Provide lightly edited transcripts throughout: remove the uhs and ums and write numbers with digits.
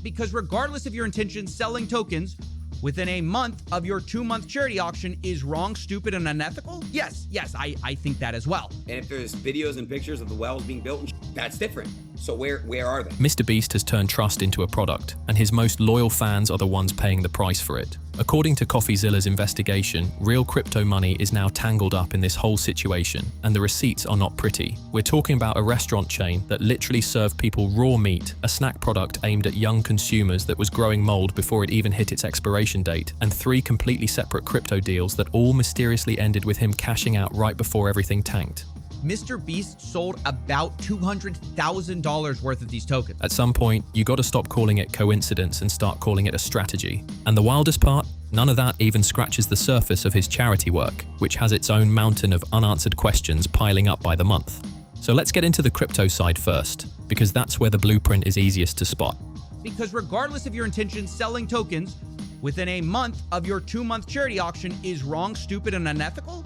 because regardless of your intentions, selling tokens within a month of your 2-month charity auction is wrong, stupid, and unethical? Yes, I think that as well. And if there's videos and pictures of the wells being built, and that's different. So where are they? MrBeast has turned trust into a product, and his most loyal fans are the ones paying the price for it. According to CoffeeZilla's investigation, real crypto money is now tangled up in this whole situation, and the receipts are not pretty. We're talking about a restaurant chain that literally served people raw meat, a snack product aimed at young consumers that was growing mold before it even hit its expiration date, and 3 completely separate crypto deals that all mysteriously ended with him cashing out right before everything tanked. MrBeast sold about $200,000 worth of these tokens. At some point, you gotta stop calling it coincidence and start calling it a strategy. And the wildest part? None of that even scratches the surface of his charity work, which has its own mountain of unanswered questions piling up by the month. So let's get into the crypto side first, because that's where the blueprint is easiest to spot. Because regardless of your intentions, selling tokens within a month of your 2-month charity auction is wrong, stupid, and unethical?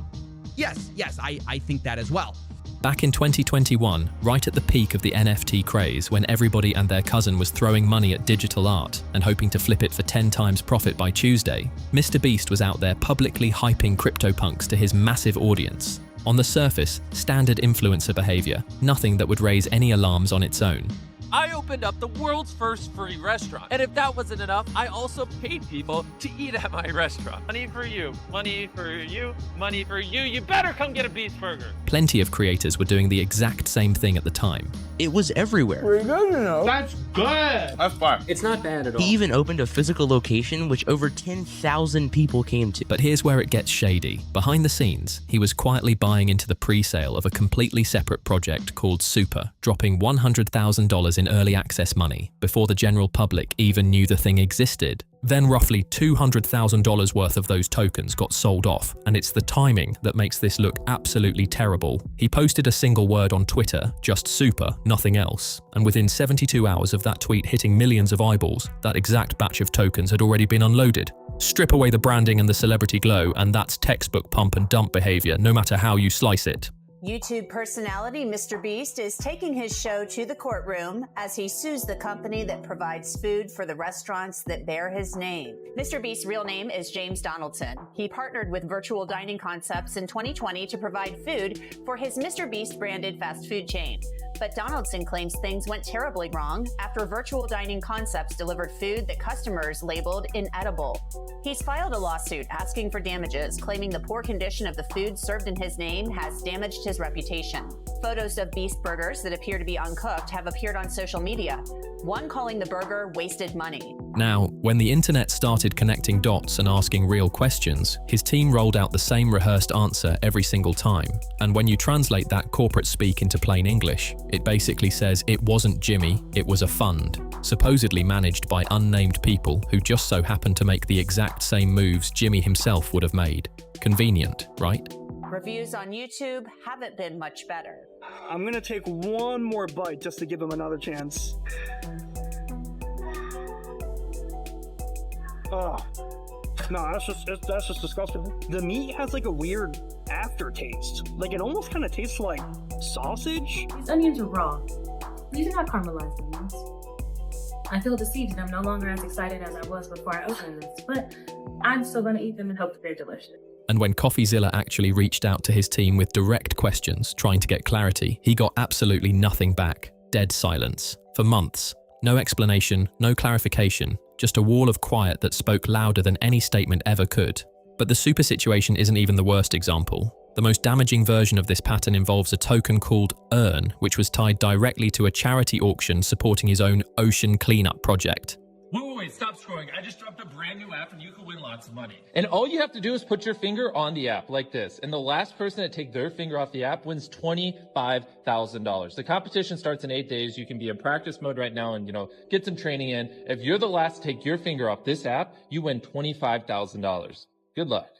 Yes, I think that as well. Back in 2021, right at the peak of the NFT craze, when everybody and their cousin was throwing money at digital art and hoping to flip it for 10 times profit by Tuesday, MrBeast was out there publicly hyping CryptoPunks to his massive audience. On the surface, standard influencer behavior, nothing that would raise any alarms on its own. I opened up the world's first free restaurant. And if that wasn't enough, I also paid people to eat at my restaurant. Money for you, money for you, money for you. You better come get a Beast Burger. Plenty of creators were doing the exact same thing at the time. It was everywhere. Pretty good, you know. That's good. That's fine. It's not bad at all. He even opened a physical location which over 10,000 people came to. But here's where it gets shady. Behind the scenes, he was quietly buying into the pre-sale of a completely separate project called Super, dropping $100,000 in early access money before the general public even knew the thing existed. Then roughly $200,000 worth of those tokens got sold off, and it's the timing that makes this look absolutely terrible. He posted a single word on Twitter, just super, nothing else, and within 72 hours of that tweet hitting millions of eyeballs, that exact batch of tokens had already been unloaded. Strip away the branding and the celebrity glow, and that's textbook pump and dump behavior, no matter how you slice it. YouTube personality MrBeast is taking his show to the courtroom as he sues the company that provides food for the restaurants that bear his name. MrBeast's real name is James Donaldson. He partnered with Virtual Dining Concepts in 2020 to provide food for his MrBeast branded fast food chain. But Donaldson claims things went terribly wrong after Virtual Dining Concepts delivered food that customers labeled inedible. He's filed a lawsuit asking for damages, claiming the poor condition of the food served in his name has damaged his reputation. Photos of Beast burgers that appear to be uncooked have appeared on social media, one calling the burger wasted money. Now, when the internet started connecting dots and asking real questions, his team rolled out the same rehearsed answer every single time. And when you translate that corporate speak into plain English, it basically says it wasn't Jimmy, it was a fund, supposedly managed by unnamed people who just so happened to make the exact same moves Jimmy himself would have made. Convenient, right? Reviews on YouTube haven't been much better. I'm gonna take one more bite just to give him another chance. Oh, no, that's just disgusting. The meat has like a weird aftertaste. Like it almost kind of tastes like sausage. These onions are raw. These are not caramelized onions. I feel deceived and I'm no longer as excited as I was before I opened this, but I'm still gonna eat them and hope that they're delicious. And when CoffeeZilla actually reached out to his team with direct questions, trying to get clarity, he got absolutely nothing back. Dead silence. For months. No explanation, no clarification, just a wall of quiet that spoke louder than any statement ever could. But the super situation isn't even the worst example. The most damaging version of this pattern involves a token called Earn, which was tied directly to a charity auction supporting his own ocean cleanup project. Wait, stop scrolling. I just dropped a brand new app and you can win lots of money. And all you have to do is put your finger on the app like this. And the last person to take their finger off the app wins $25,000. The competition starts in 8 days. You can be in practice mode right now and, get some training in. If you're the last to take your finger off this app, you win $25,000. Good luck.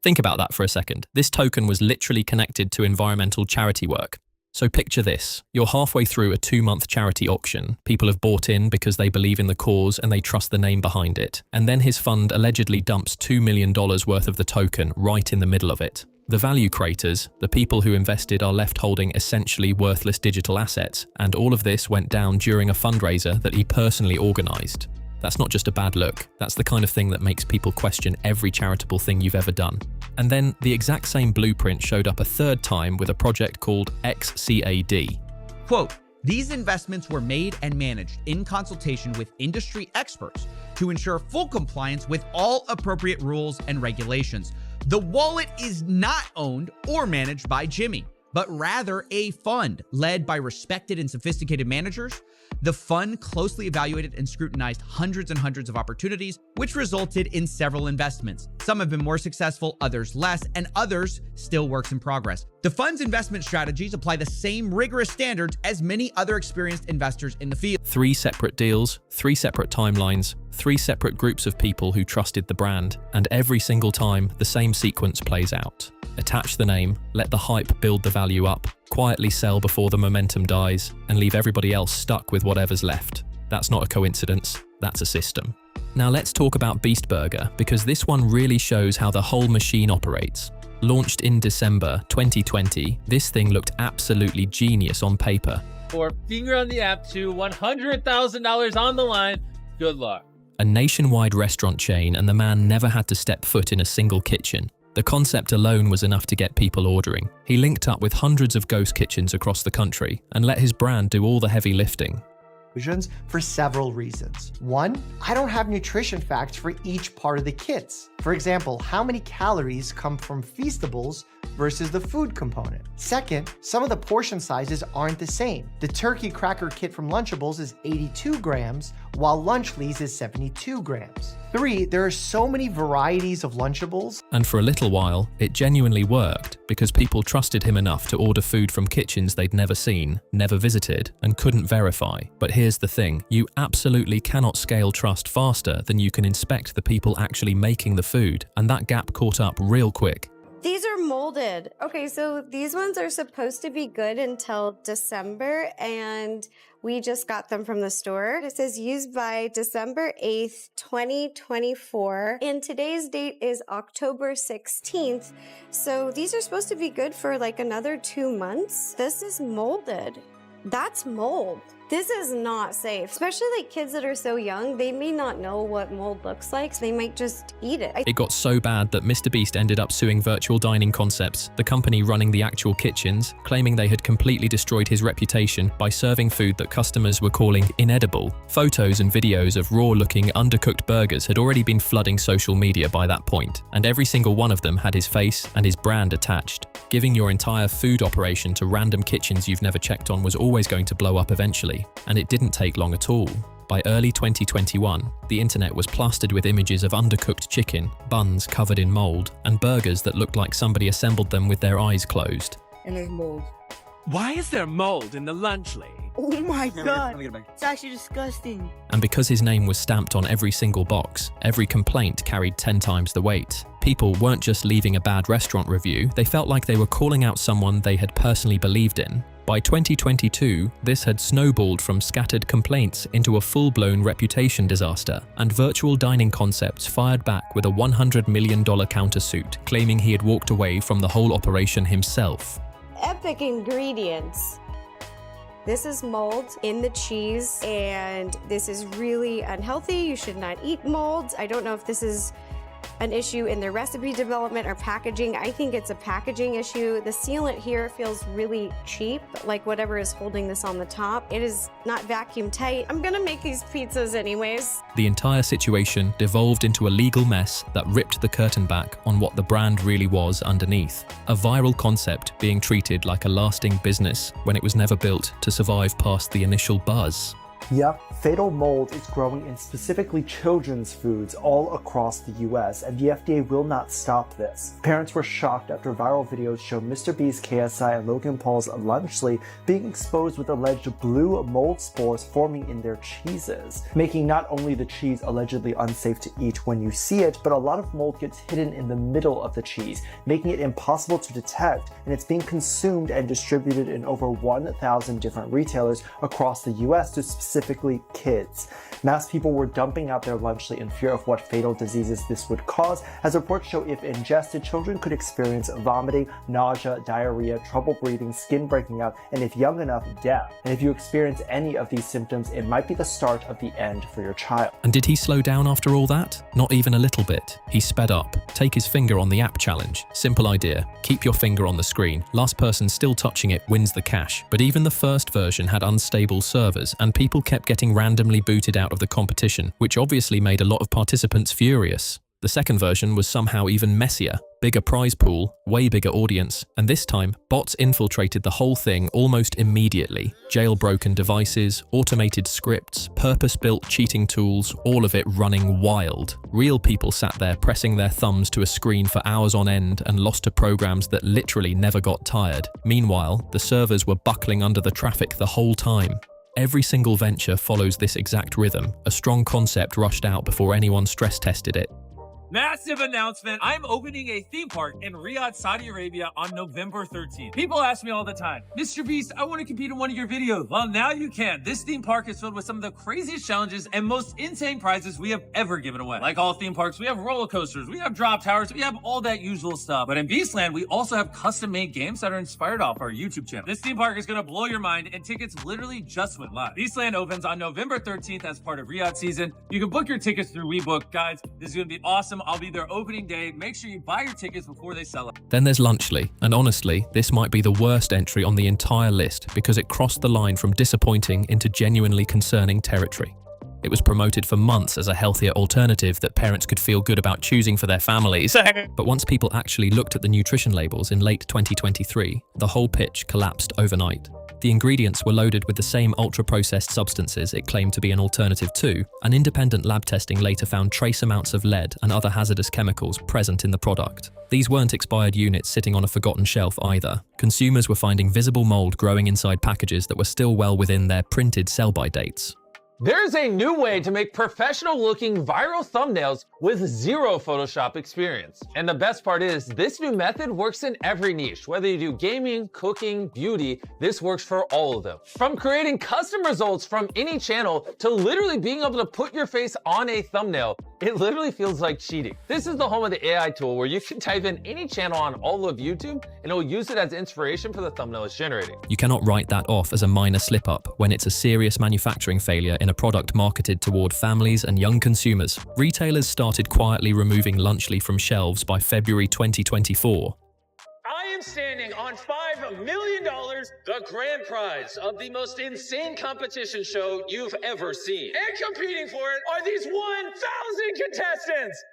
Think about that for a second. This token was literally connected to environmental charity work. So picture this, you're halfway through a 2-month charity auction. People have bought in because they believe in the cause and they trust the name behind it. And then his fund allegedly dumps $2 million worth of the token right in the middle of it. The value creators, the people who invested, are left holding essentially worthless digital assets, and all of this went down during a fundraiser that he personally organized. That's not just a bad look, that's the kind of thing that makes people question every charitable thing you've ever done. And then the exact same blueprint showed up a third time with a project called XCAD. Quote, these investments were made and managed in consultation with industry experts to ensure full compliance with all appropriate rules and regulations. The wallet is not owned or managed by Jimmy, but rather a fund led by respected and sophisticated managers. The fund closely evaluated and scrutinized hundreds and hundreds of opportunities, which resulted in several investments. Some have been more successful, others less, and others still works in progress. The fund's investment strategies apply the same rigorous standards as many other experienced investors in the field. 3 separate deals, 3 separate timelines, 3 separate groups of people who trusted the brand, and every single time the same sequence plays out. Attach the name, let the hype build the value up, quietly sell before the momentum dies, and leave everybody else stuck with whatever's left. That's not a coincidence, that's a system. Now let's talk about Beast Burger, because this one really shows how the whole machine operates. Launched in December 2020, this thing looked absolutely genius on paper. For finger on the app to $100,000 on the line, good luck. A nationwide restaurant chain, and the man never had to step foot in a single kitchen. The concept alone was enough to get people ordering. He linked up with hundreds of ghost kitchens across the country and let his brand do all the heavy lifting. For several reasons. One, I don't have nutrition facts for each part of the kits. For example, how many calories come from Feastables versus the food component. Second, some of the portion sizes aren't the same. The turkey cracker kit from Lunchables is 82 grams, while Lunchleys is 72 grams. 3, there are so many varieties of Lunchables. And for a little while, it genuinely worked because people trusted him enough to order food from kitchens they'd never seen, never visited, and couldn't verify. But here's the thing, you absolutely cannot scale trust faster than you can inspect the people actually making the food, and that gap caught up real quick. These are molded. Okay, so these ones are supposed to be good until December, and we just got them from the store. It says used by December 8th, 2024, and today's date is October 16th. So these are supposed to be good for like another 2 months. This is molded. That's mold. This is not safe, especially like kids that are so young. They may not know what mold looks like, so they might just eat it. It got so bad that MrBeast ended up suing Virtual Dining Concepts, the company running the actual kitchens, claiming they had completely destroyed his reputation by serving food that customers were calling inedible. Photos and videos of raw-looking, undercooked burgers had already been flooding social media by that point, and every single one of them had his face and his brand attached. Giving your entire food operation to random kitchens you've never checked on was always going to blow up eventually. And it didn't take long at all. By early 2021, the internet was plastered with images of undercooked chicken, buns covered in mold, and burgers that looked like somebody assembled them with their eyes closed. And there's mold. Why is there mold in the Lunchley? Oh my god, it's actually disgusting. And because his name was stamped on every single box, every complaint carried 10 times the weight. People weren't just leaving a bad restaurant review, they felt like they were calling out someone they had personally believed in. By 2022, this had snowballed from scattered complaints into a full-blown reputation disaster, and Virtual Dining Concepts fired back with a $100 million countersuit, claiming he had walked away from the whole operation himself. Epic ingredients. This is mold in the cheese, and this is really unhealthy. You should not eat molds. I don't know if this is an issue in the recipe development or packaging. I think it's a packaging issue. The sealant here feels really cheap, like whatever is holding this on the top. It is not vacuum tight. I'm gonna make these pizzas anyways. The entire situation devolved into a legal mess that ripped the curtain back on what the brand really was underneath. A viral concept being treated like a lasting business when it was never built to survive past the initial buzz. Yep, fatal mold is growing in specifically children's foods all across the US, and the FDA will not stop this. Parents were shocked after viral videos show MrBeast, KSI, and Logan Paul's Lunchley being exposed with alleged blue mold spores forming in their cheeses, making not only the cheese allegedly unsafe to eat when you see it, but a lot of mold gets hidden in the middle of the cheese, making it impossible to detect, and it's being consumed and distributed in over 1,000 different retailers across the US to specifically kids. Mass people were dumping out their lunchly in fear of what fatal diseases this would cause, as reports show if ingested, children could experience vomiting, nausea, diarrhea, trouble breathing, skin breaking out, and if young enough, death. And if you experience any of these symptoms, it might be the start of the end for your child. And did he slow down after all that? Not even a little bit. He sped up. Take his finger on the app challenge. Simple idea. Keep your finger on the screen. Last person still touching it wins the cash. But even the first version had unstable servers, and people kept getting randomly booted out of the competition, which obviously made a lot of participants furious. The second version was somehow even messier. Bigger prize pool, way bigger audience, and this time, bots infiltrated the whole thing almost immediately. Jailbroken devices, automated scripts, purpose-built cheating tools, all of it running wild. Real people sat there pressing their thumbs to a screen for hours on end and lost to programs that literally never got tired. Meanwhile, the servers were buckling under the traffic the whole time. Every single venture follows this exact rhythm, a strong concept rushed out before anyone stress-tested it. Massive announcement. I'm opening a theme park in Riyadh, Saudi Arabia on November 13th. People ask me all the time, MrBeast, I want to compete in one of your videos. Well, now you can. This theme park is filled with some of the craziest challenges and most insane prizes we have ever given away. Like all theme parks, we have roller coasters, we have drop towers, we have all that usual stuff. But in Beastland, we also have custom-made games that are inspired off our YouTube channel. This theme park is going to blow your mind, and tickets literally just went live. Beastland opens on November 13th as part of Riyadh season. You can book your tickets through WeBook. Guys, this is going to be awesome. I'll be there opening day. Make sure you buy your tickets before they sell out. Then there's Lunchly, and honestly, this might be the worst entry on the entire list because it crossed the line from disappointing into genuinely concerning territory. It was promoted for months as a healthier alternative that parents could feel good about choosing for their families. But once people actually looked at the nutrition labels in late 2023, the whole pitch collapsed overnight. The ingredients were loaded with the same ultra-processed substances it claimed to be an alternative to, and independent lab testing later found trace amounts of lead and other hazardous chemicals present in the product. These weren't expired units sitting on a forgotten shelf either. Consumers were finding visible mold growing inside packages that were still well within their printed sell-by dates. There's a new way to make professional-looking viral thumbnails with zero Photoshop experience. And the best part is, this new method works in every niche. Whether you do gaming, cooking, beauty, this works for all of them. From creating custom results from any channel to literally being able to put your face on a thumbnail, it literally feels like cheating. This is the home of the AI tool where you can type in any channel on all of YouTube and it will use it as inspiration for the thumbnail it's generating. You cannot write that off as a minor slip-up when it's a serious manufacturing failure in a product marketed toward families and young consumers. Retailers started quietly removing Lunchly from shelves by February 2024. I am standing on $5 million, the grand prize of the most insane competition show you've ever seen. And competing for it are these 1,000 contestants.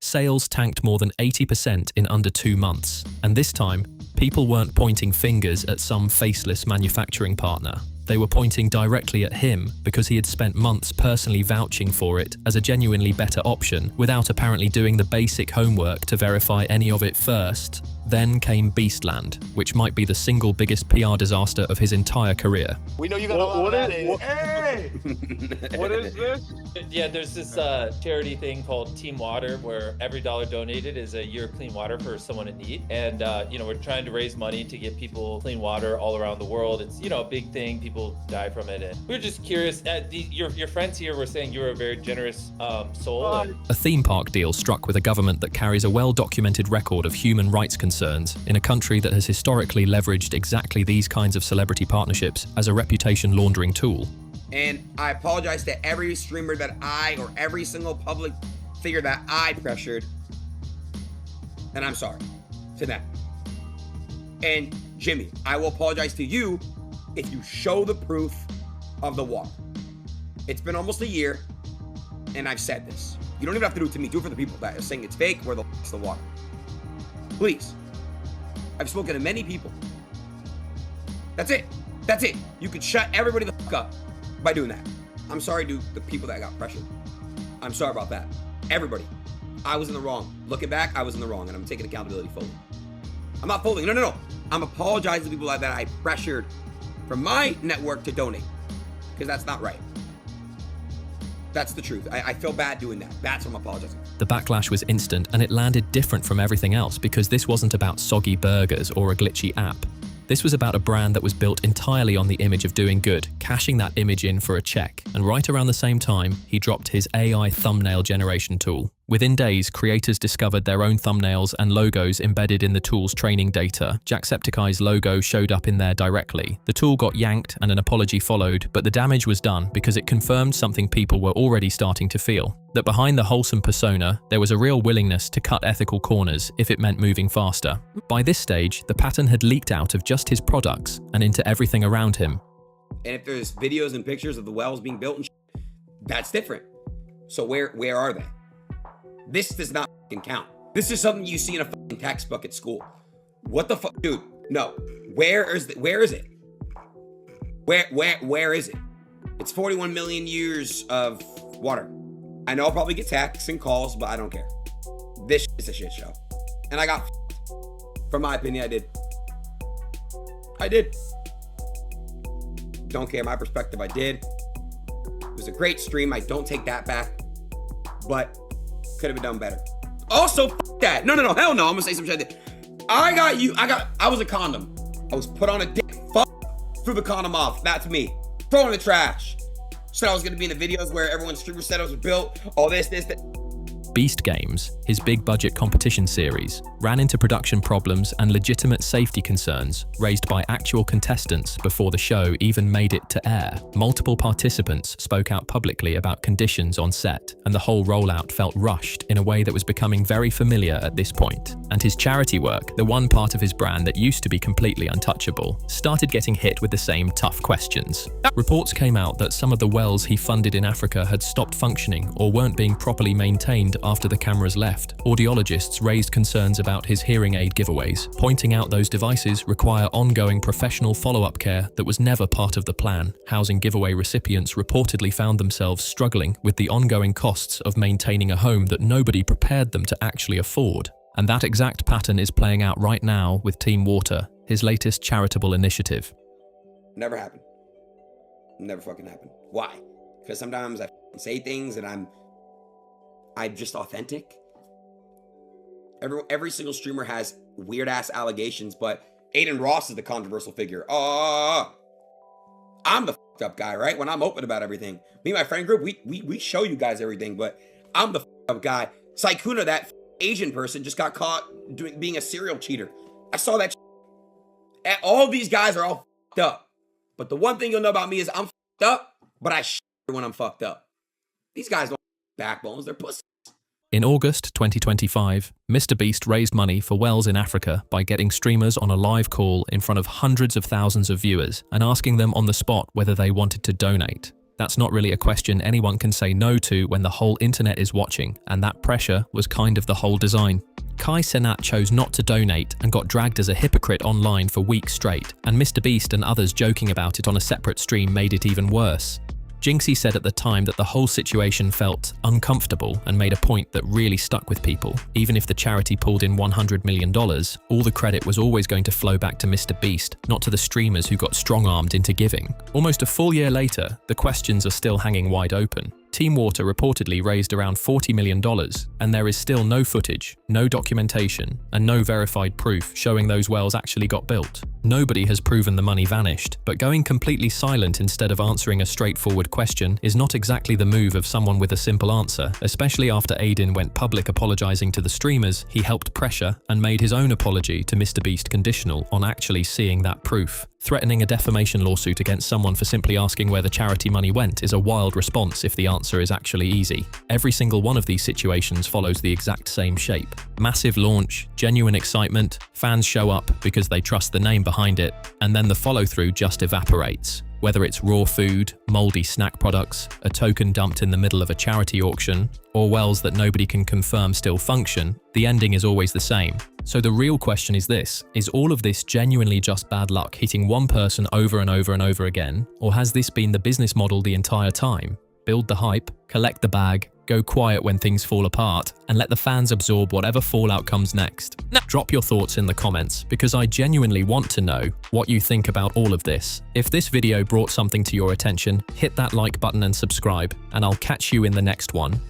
Sales tanked more than 80% in under 2 months. And this time, people weren't pointing fingers at some faceless manufacturing partner. They were pointing directly at him because he had spent months personally vouching for it as a genuinely better option without apparently doing the basic homework to verify any of it first. Then came Beastland, which might be the single biggest PR disaster of his entire career. We know you got a lot of that. Hey! What is this? Yeah, there's this charity thing called Team Water where every dollar donated is a year of clean water for someone in need. And, we're trying to raise money to get people clean water all around the world. It's, a big thing. People die from it. And we were just curious. Your friends here were saying you're a very generous soul. A theme park deal struck with a government that carries a well-documented record of human rights concerns in a country that has historically leveraged exactly these kinds of celebrity partnerships as a reputation laundering tool. And I apologize to every streamer that or every single public figure that I pressured. And I'm sorry to them. And Jimmy, I will apologize to you if you show the proof of the water. It's been almost a year, and I've said this. You don't even have to do it to me. Do it for the people that are saying it's fake or it's the water. Please. I've spoken to many people. That's it. That's it. You could shut everybody the fuck up by doing that. I'm sorry to the people that got pressured. I'm sorry about that. Everybody. I was in the wrong. Looking back, I was in the wrong, and I'm taking accountability fully. I'm not folding. No. I'm apologizing to people like that I pressured from my network to donate, because that's not right. That's the truth. I feel bad doing that. That's what I'm apologizing. The backlash was instant, and it landed different from everything else because this wasn't about soggy burgers or a glitchy app. This was about a brand that was built entirely on the image of doing good, cashing that image in for a check. And right around the same time, he dropped his AI thumbnail generation tool. Within days, creators discovered their own thumbnails and logos embedded in the tool's training data. Jacksepticeye's logo showed up in there directly. The tool got yanked and an apology followed, but the damage was done because it confirmed something people were already starting to feel. That behind the wholesome persona, there was a real willingness to cut ethical corners if it meant moving faster. By this stage, the pattern had leaked out of just his products and into everything around him. And if there's videos and pictures of the wells being built and that's different. So where are they? This does not count. This is something you see in a fucking textbook at school. What the fuck, dude? No. Where is it? Where is it? It's 41 million years of water. I know I'll probably get texts and calls, but I don't care. This is a shit show. And I got from my opinion, I did. Don't care my perspective, I did. It was a great stream. I don't take that back. But could have been done better. Also, that. No, hell no. I'm gonna say some shit. I was a condom. I was put on a dick. Threw the condom off. That's me. Throw it in the trash. Said I was gonna be in the videos where everyone's streamer setups were built. All this, that. Beast Games, his big budget competition series, ran into production problems and legitimate safety concerns raised by actual contestants before the show even made it to air. Multiple participants spoke out publicly about conditions on set, and the whole rollout felt rushed in a way that was becoming very familiar at this point. And his charity work, the one part of his brand that used to be completely untouchable, started getting hit with the same tough questions. Reports came out that some of the wells he funded in Africa had stopped functioning or weren't being properly maintained after the cameras left. Audiologists raised concerns about his hearing aid giveaways, pointing out those devices require ongoing professional follow-up care that was never part of the plan. Housing giveaway recipients reportedly found themselves struggling with the ongoing costs of maintaining a home that nobody prepared them to actually afford. And that exact pattern is playing out right now with Team Water, his latest charitable initiative. Never happened. Never fucking happened. Why? Because sometimes I say things and I'm just authentic. Every single streamer has weird ass allegations, but Aiden Ross is the controversial figure. I'm the fucked up guy, right? When I'm open about everything. Me and my friend group, we show you guys everything, but I'm the fucked up guy. Saikuna, that Asian person, just got caught being a serial cheater. I saw that. All these guys are all fucked up. But the one thing you'll know about me is I'm fucked up, but I shit when I'm fucked up. These guys don't have backbones, they're pussies. In August 2025, MrBeast raised money for wells in Africa by getting streamers on a live call in front of hundreds of thousands of viewers and asking them on the spot whether they wanted to donate. That's not really a question anyone can say no to when the whole internet is watching, and that pressure was kind of the whole design. Kai Cenat chose not to donate and got dragged as a hypocrite online for weeks straight, and MrBeast and others joking about it on a separate stream made it even worse. Jinxie said at the time that the whole situation felt uncomfortable and made a point that really stuck with people. Even if the charity pulled in $100 million, all the credit was always going to flow back to MrBeast, not to the streamers who got strong-armed into giving. Almost a full year later, the questions are still hanging wide open. Team Water reportedly raised around $40 million, and there is still no footage, no documentation, and no verified proof showing those wells actually got built. Nobody has proven the money vanished, but going completely silent instead of answering a straightforward question is not exactly the move of someone with a simple answer, especially after Aiden went public apologizing to the streamers. He helped pressure and made his own apology to MrBeast conditional on actually seeing that proof. Threatening a defamation lawsuit against someone for simply asking where the charity money went is a wild response if the answer is actually easy. Every single one of these situations follows the exact same shape. Massive launch, genuine excitement, fans show up because they trust the name behind it, and then the follow-through just evaporates. Whether it's raw food, moldy snack products, a token dumped in the middle of a charity auction, or wells that nobody can confirm still function, the ending is always the same. So the real question is this: is all of this genuinely just bad luck hitting one person over and over and over again, or has this been the business model the entire time? Build the hype, collect the bag, go quiet when things fall apart, and let the fans absorb whatever fallout comes next. Drop your thoughts in the comments, because I genuinely want to know what you think about all of this. If this video brought something to your attention, hit that like button and subscribe, and I'll catch you in the next one.